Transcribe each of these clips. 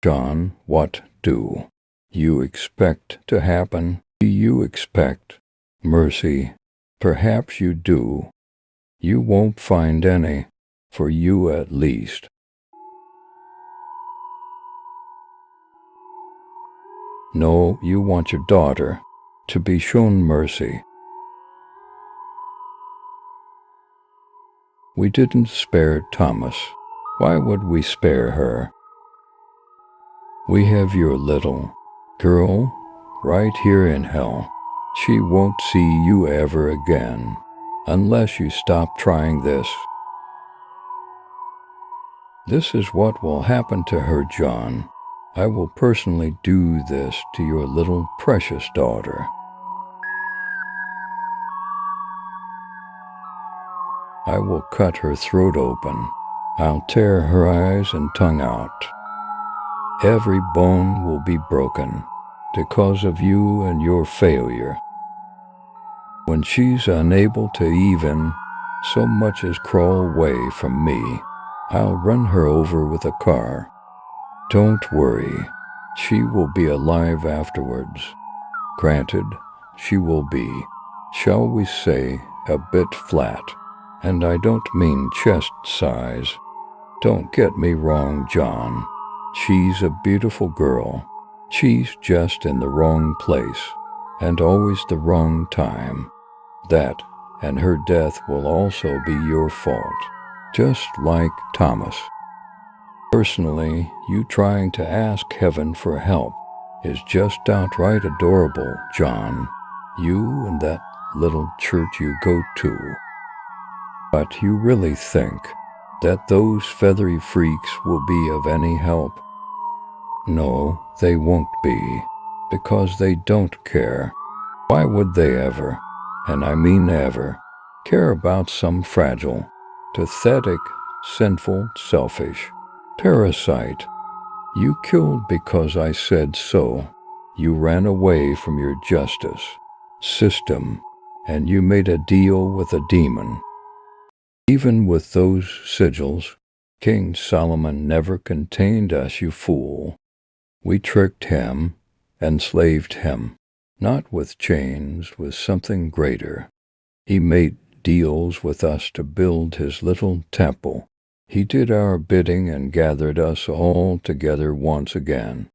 John, what do you expect to happen? Do you expect mercy? Perhaps you do. You won't find any, for you at least. No, you want your daughter to be shown mercy. We didn't spare Thomas. Why would we spare her? We have your little girl right here in hell. She won't see you ever again unless you stop trying this. This is what will happen to her, John. I will personally do this to your little precious daughter. I will cut her throat open. I'll tear her eyes and tongue out. Every bone will be broken because of you and your failure. When she's unable to even so much as crawl away from me, I'll run her over with a car. Don't worry, she will be alive afterwards. Granted, she will be, shall we say, a bit flat, and I don't mean chest size. Don't get me wrong, John. She's a beautiful girl. She's just in the wrong place, and always the wrong time. That and her death will also be your fault, just like Thomas. Personally, you trying to ask heaven for help is just outright adorable, John. You and that little church you go to. But you really think that those feathery freaks will be of any help? No, they won't be, because they don't care. Why would they ever, and I mean ever, care about some fragile, pathetic, sinful, selfish parasite? You killed because I said so. You ran away from your justice system, and you made a deal with a demon. Even with those sigils, King Solomon never contained us, you fool. We tricked him, enslaved him, not with chains, with something greater. He made deals with us to build his little temple. He did our bidding and gathered us all together once again.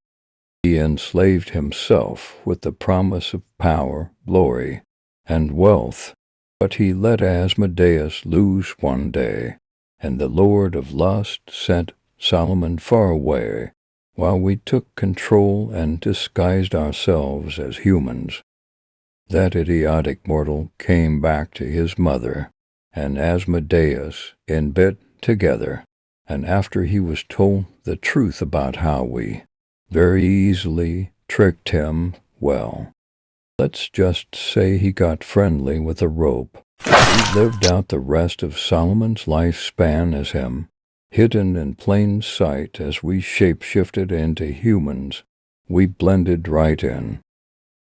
He enslaved himself with the promise of power, glory, and wealth. But he let Asmodeus lose one day, and the Lord of Lust sent Solomon far away, while we took control and disguised ourselves as humans. That idiotic mortal came back to his mother and Asmodeus in bed together, and after he was told the truth about how we very easily tricked him, well, let's just say he got friendly with a rope. He lived out the rest of Solomon's lifespan as him, hidden in plain sight. As we shape-shifted into humans, we blended right in.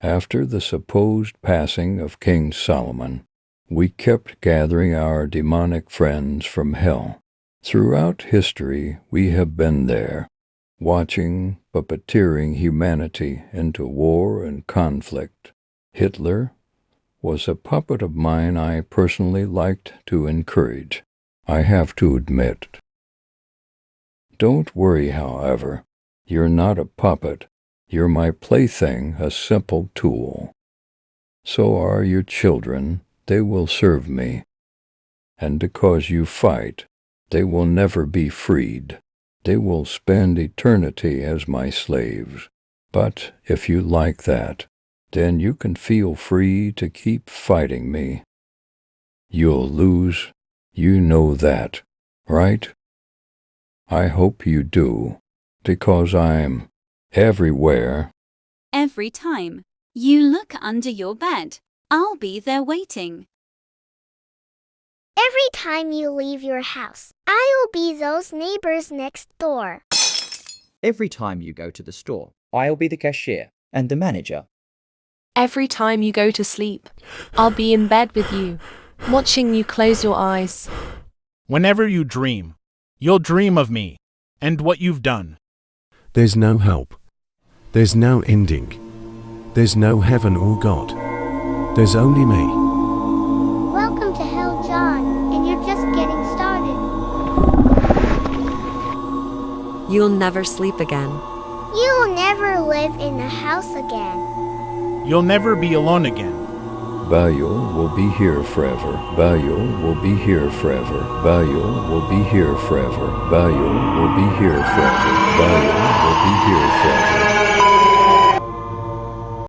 After the supposed passing of King Solomon, we kept gathering our demonic friends from hell. Throughout history, we have been there, watching, puppeteering humanity into war and conflict. Hitler was a puppet of mine I personally liked to encourage, I have to admit. Don't worry, however, you're not a puppet. You're my plaything, a simple tool. So are your children. They will serve me. And because you fight, they will never be freed. They will spend eternity as my slaves. But if you like that, then you can feel free to keep fighting me. You'll lose. You know that, right? I hope you do, because I'm everywhere. Every time you look under your bed, I'll be there waiting. Every time you leave your house, I'll be those neighbors next door. Every time you go to the store, I'll be the cashier and the manager. Every time you go to sleep, I'll be in bed with you, watching you close your eyes. Whenever you dream, you'll dream of me and what you've done. There's no help. There's no ending. There's no heaven or God. There's only me. Welcome to hell, John, and you're just getting started. You'll never sleep again. You'll never live in the house again. You'll never be alone again. Bayou will be here forever. Bayou will be here forever. Bayou will be here forever. Bayou will be here forever. Bayou will be here forever.